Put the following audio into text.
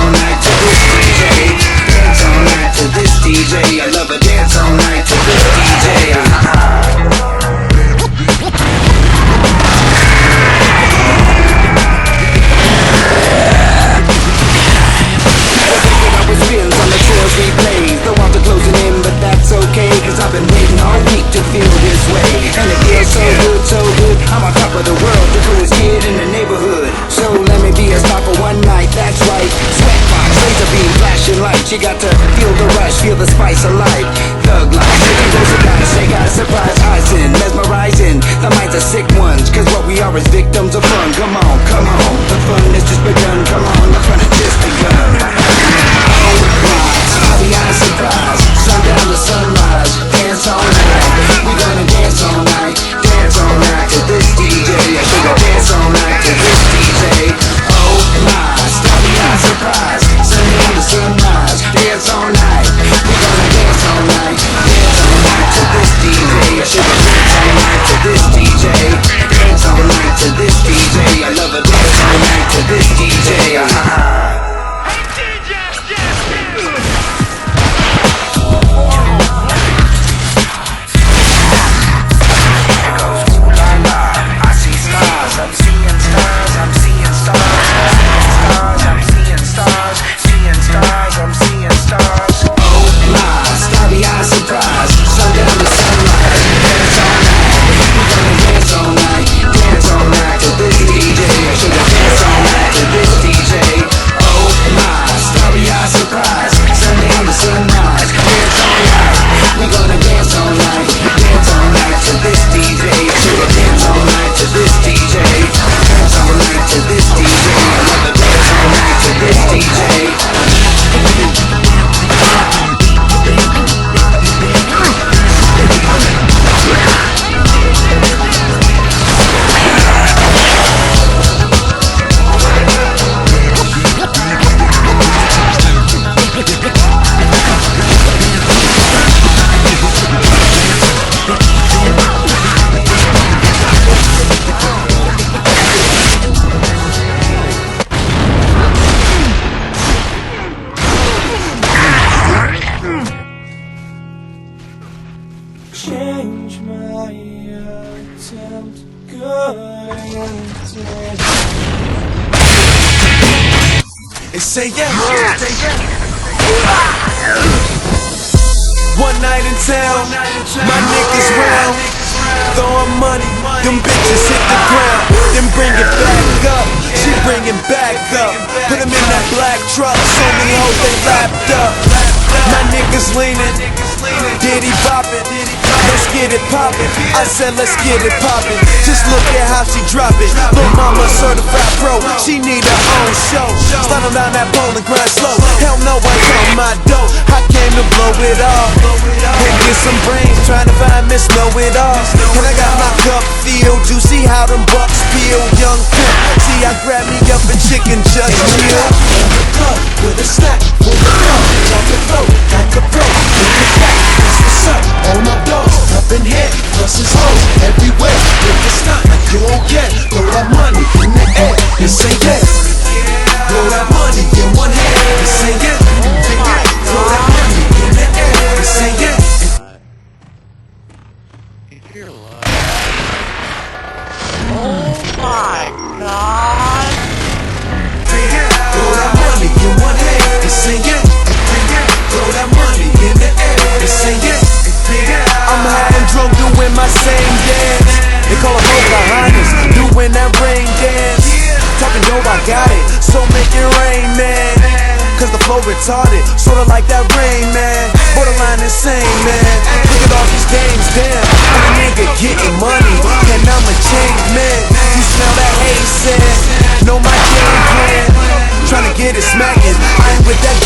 all night to this DJ. Dance all night to this DJ. I love a dance all night to this DJ. We blaze, the walls are closing in, but that's okay, cause I've been waiting all week to feel this way. And it feels so good, I'm on top of the world, the coolest kid in the neighborhood. So let me be a star for one night, that's right. Sweatbox, laser beam, flashing lights. You got to feel the rush, feel the spice of life. Thug life, shaking those guys, shake out, surprise eyes in, mesmerizing. The minds are sick ones, cause what we are is victims of fun. Come on, the fun has just begun. Come on, the fun has just begun. I'll be on surprise, sundown to sunrise, dance all night. We gonna dance all night to this DJ. I should go dance all night to this DJ. Oh my, I'll be on surprise, sundown to sunrise, dance all night. We gonna dance all night to this DJ. I should go dance all night to this DJ. Dance all night to this DJ. I love a dance all night to this DJ. Change my attempt, good intent. They say yeah. One night in town, my niggas round, throwing money, them bitches hit the ground, then bring it back up, she bring it back up, put them in that black truck, so many hoes they lapped up, my niggas leaning, Diddy boppin', let's get it poppin', I said let's get it poppin', just look at how she drop it, Lil' mama certified pro, she need her own show, sliding down that pole and grind slow, hell no I count my dough, I came to blow it all, and get some brains, trying to find Miss Know-It-All, and I got my cup filled, you see how them bucks peel, young pimp, see I grab me up and chicken just meal, in the club with a snack, full of love, drop the flow, like a pro, look at that, that's what's up, all my dogs, up in here, plus his hoes, everywhere, if it's not like you won't get, throw that money in the air, and say yeah, throw that money in one hand, and say yeah, throw that money in the air, and say yeah. Oh my God! Throw that money in one hand, and say yeah, throw that money in the air, and say yeah. I'm high and drunk doing my same dance. They call it Pocahontas, doing that rain dance. Talking dope, I got it, so make it rain, man. Cause the flow retarded, sorta like that rain, man. Borderline insane, man. Look at all these games, damn. I'm a nigga getting money, and I'm a changed man. You smell that haze, know my game plan. Tryna get it smacking, I ain't with that